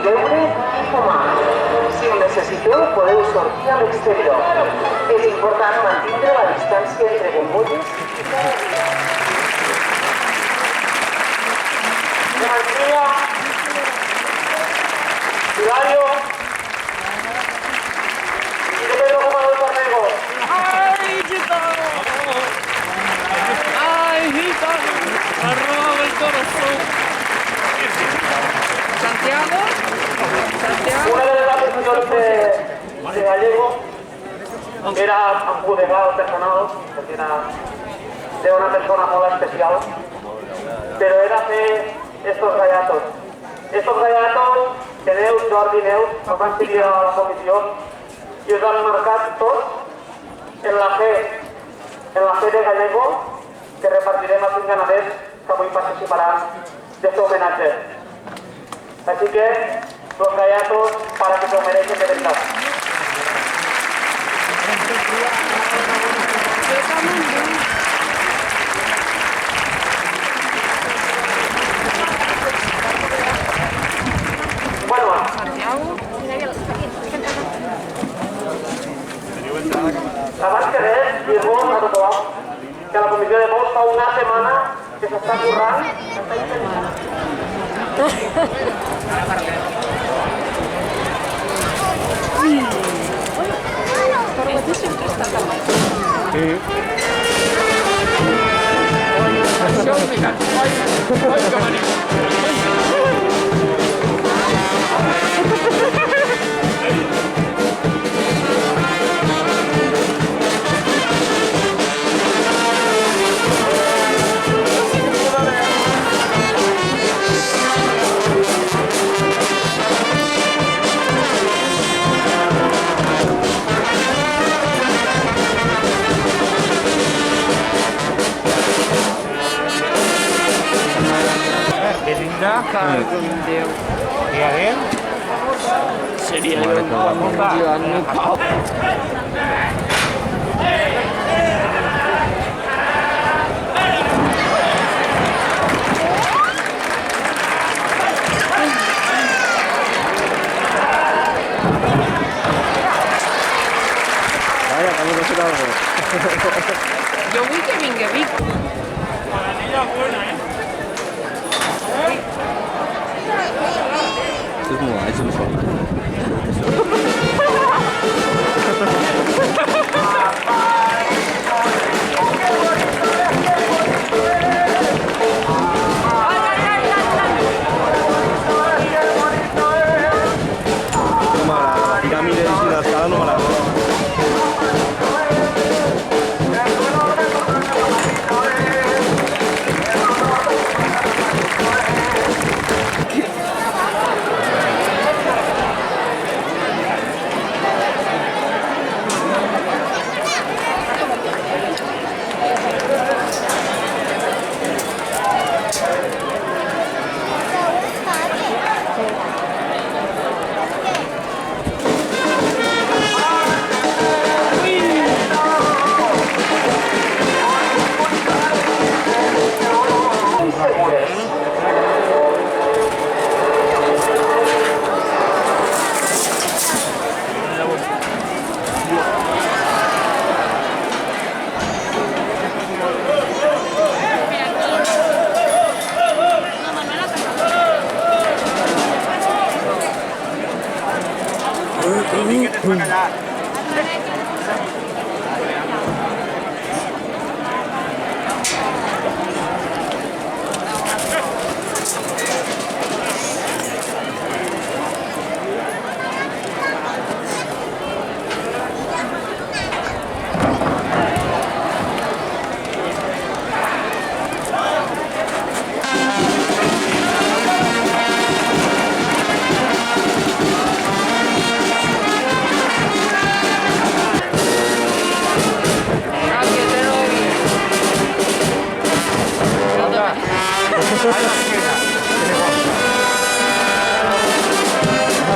beure i fumar. Si ho necessiteu, podeu sortir a l'exterior. És important mantindre la distància entre bombolles i cada dia. Geometria. Hilario. Y de Pedro Jugador Cornego. ¡Ay, gitano! ¡Ay, gitano! ¡Arroba el corazón! ¿Santiago? ¿Santiago? Una de las peticiones de Gallego era apoderar personal, porque era una persona muy especial, pero era hacer estos gallatos. Estos gallatos que Neus, Jordi i Neus els van seguir a la comissió i els han marcat tots en la fe de Gallego que repartirem als 5 ganaders que avui participaran d'aquest homenatge. Así que los gallatos para que se lo merecen de verdad. Bueno, abans que res, dir-vos a tothom que la comissió de vots fa una setmana que s'està currant, s'està intentant. Cago en Déu. Seria jo en el cop. Vaya, que no se algo. Jo vull que vingui Vic. Es muy guay, es un sol. No me agrada, la pirámide y la escala no me agrada.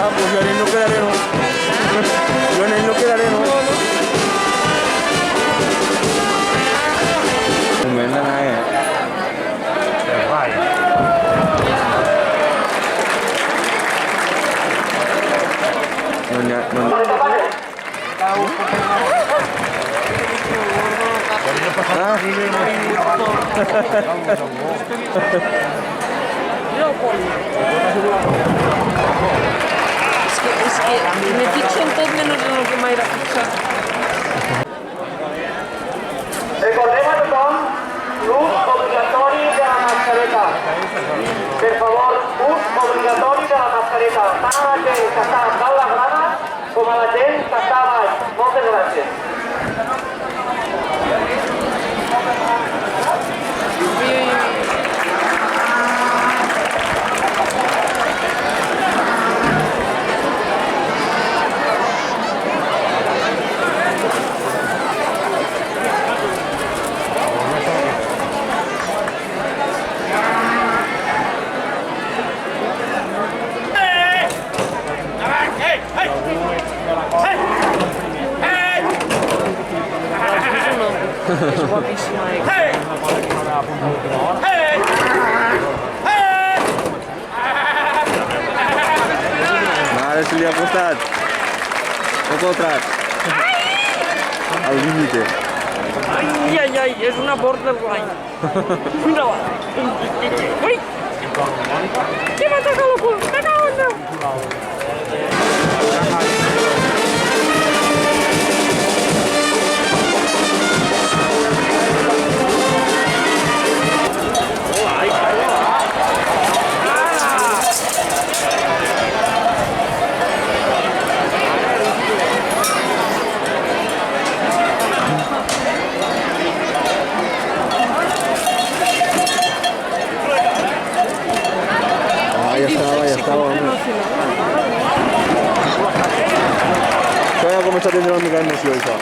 Pues yo en él no quedaré, ¿no? Yo en él no quedaré, ¿no? Comenta nada, Es que me fixo en tot menos en el que m'he de fixar. Recordem a tothom l'ús obligatori de la mascareta. Per favor, ús obligatori de la mascareta, tant a la gent que està dalt la grada com a la gent que està a baix. Moltes gràcies. És guapíssima, Ara se li ha costat. Un contrat. Al límite. ai, ai, ai, és una borderline. Mira-la. Ui! Què m'ha tocat el cul? Me cago en Déu! Ya estaba. Voy a comenzar a tener una mica d'emoció, això.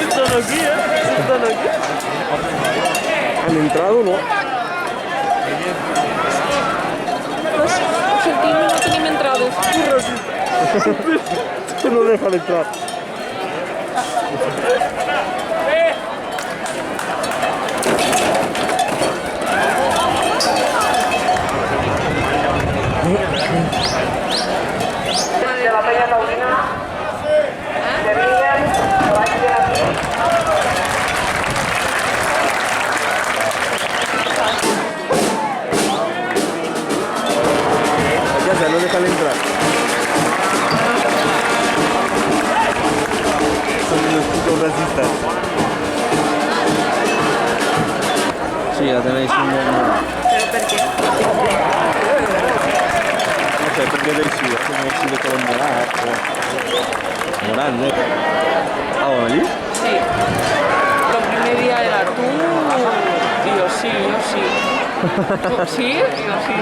Estan aquí, Estan aquí. ¿Han entrado o no? Pues, sentim, no tenim entrades. No dejan entrar. De la Peña Taurina, que vinguen, que vagin aquí. Ya se no dejan entrar. Son unos putos racistas. Sí, ya tenéis un nombre. Però per què? No sé, perché dei sì, come si vede con Morale. Morale? Ah, bueno, allí? Sí. El primer dia era tu i jo sí, jo sí. Tu sí i jo sí.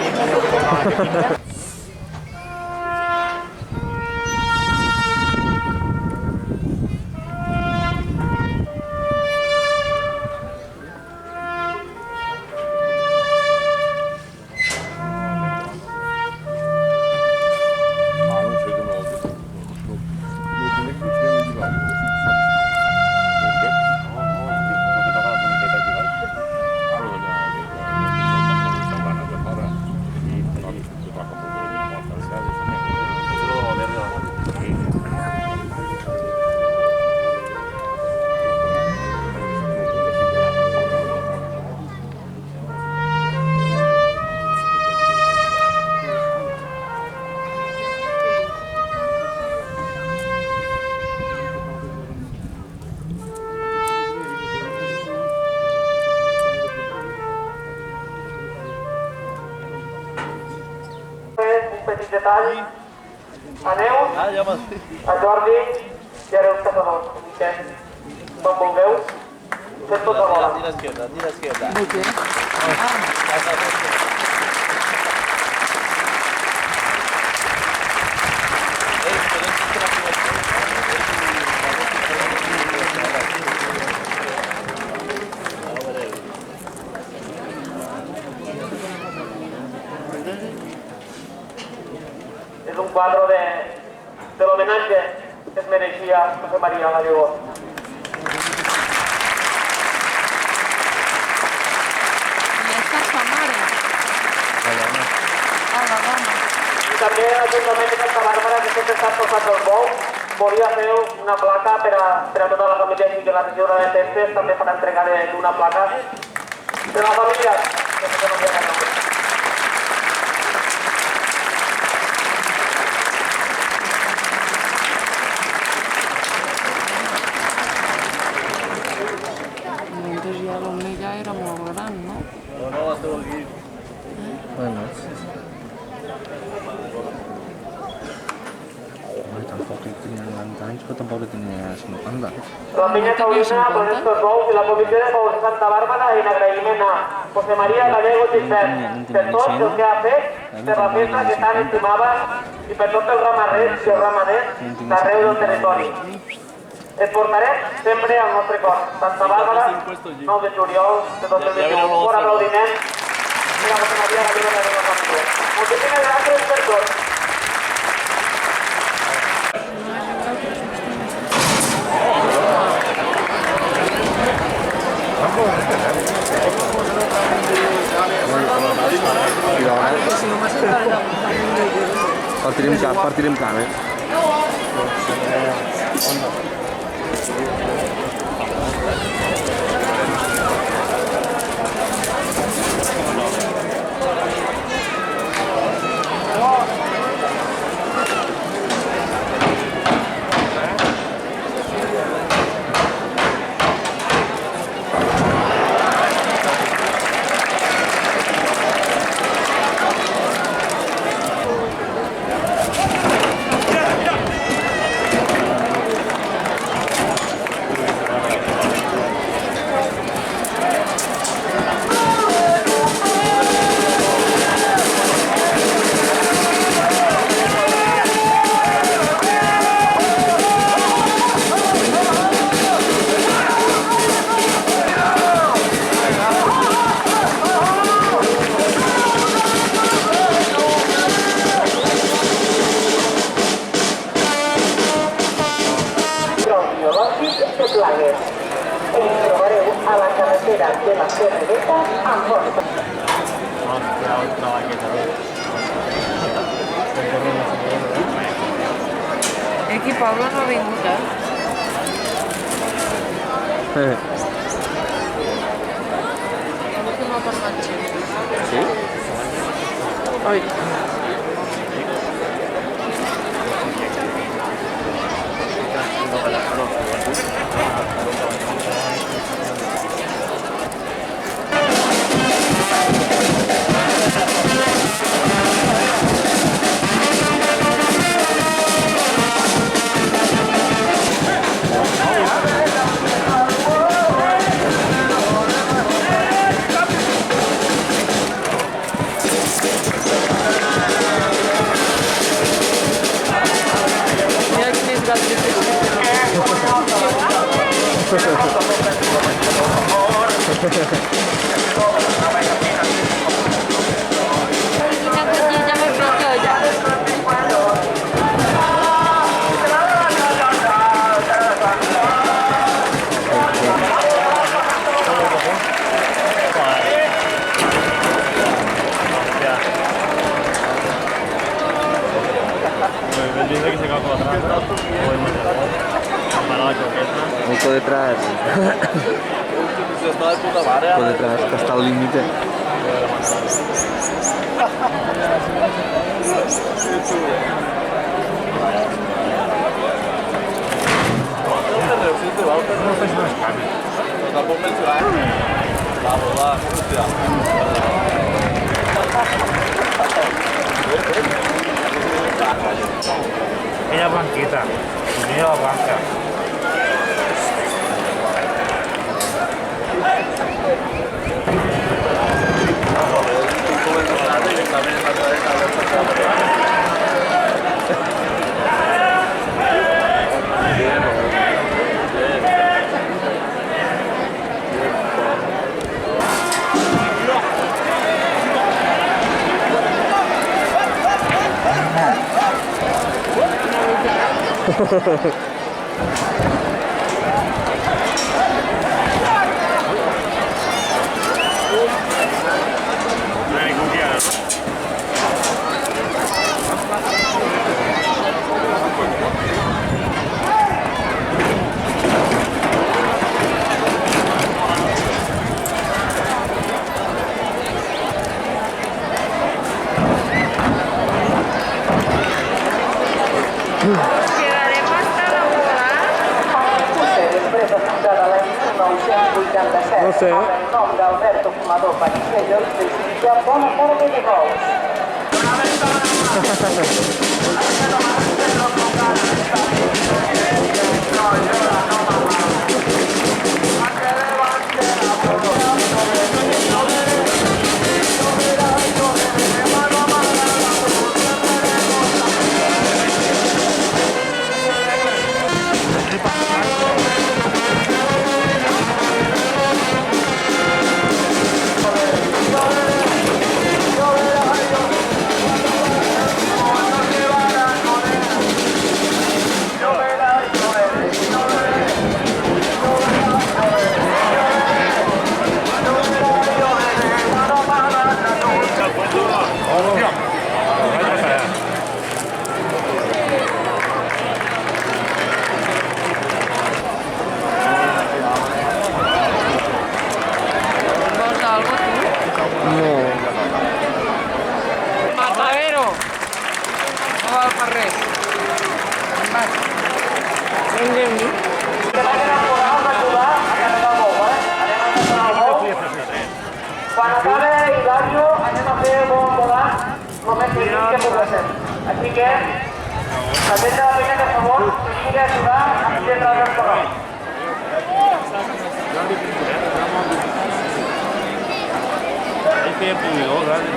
Petit detall, a Neus, a Jordi i a Reus Casadors. Quan vulgueu, fem tot alhora. Di l'esquerda. Molt bé. És un quadre de l'homenatge que es mereixia José María Gallego. I esta és sa mare. també l'Ajuntament de Santa Bàrbara, que sempre està posat el bou, volia fer una placa per a tota la família i que la regidora de Testes també farà entrega d'una placa de la família, que no hi ha nom. Antes ja l'home ja era molt gran, no? No, esteu aquí. Bueno. Ai, tampoc tenia 90 anys, però tampoc tenia 50. La Peña Taurina con estos bous y la Comissió de Favor de Santa Bàrbara en agraïment a José María Gallego Gilbert per tot el que ha fet per la festa que tant estimava i per tots els ramaders i els ramaders d'arreu del territori. Et portarem sempre al nostre cor. Santa Bàrbara, 9 de juliol de 2021. Un fort aplaudiment. Mira, José María Gallego Gallego. Moltíssimes gràcies per tot. Partirem cap, A la carretera de la Cervera a Amposta. Aquí Pablo no ha vingut, No ha parlat gens. Sí? Ai. Justo detrás. Por detrás, hasta el límite. Ella blanquita, mira la blanca. Dai, No sé. En nom d'Alberto Fumador Panixellos, desitja bona tarda de gol. Matadero! No val per res. Vinga. Quan acabe Hilario anem a fer bon volant, només que dic que podrà ser. Així que, també de la feina de favor, que vingui a ajudar a entendre el restaurant. Ahí que pudor, ¿vale?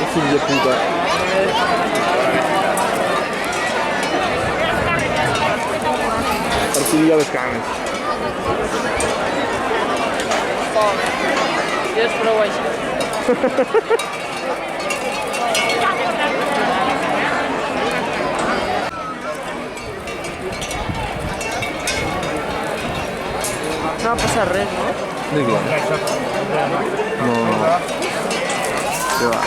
Fill de puta. Per fi les cames. Ja és prou així. No va passar res, no? De què? No. Què va?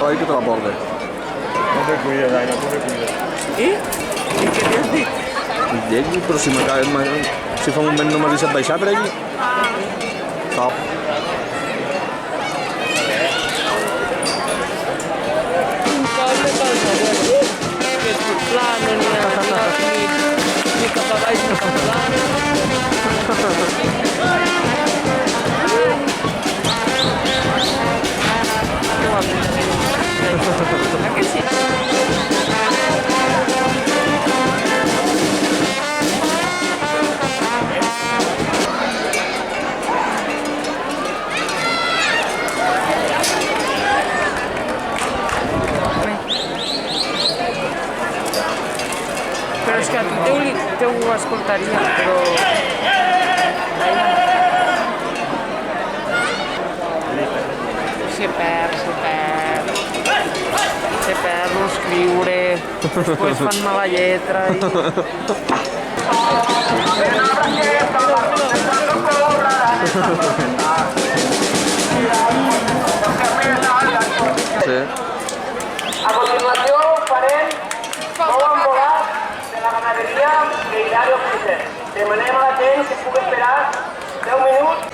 Oi que te la portes. No te cuides, Aina, no te cuides. I? I què t'has dit? Llegui, però si si fa un moment no m'ha deixat baixar per aquí. Top. Un cable pel darrere. Que és plana, ni cap a baix ni cap a dalt. ¿A que sí? Però és que a tu te ho escoltaria, però... Se perd l'escriure, després fan mala lletra i... Sí. A continuació farem nou embolat de la ganaderia de Hilario Fuster. Demanem a la gent que pugui esperar 10 minuts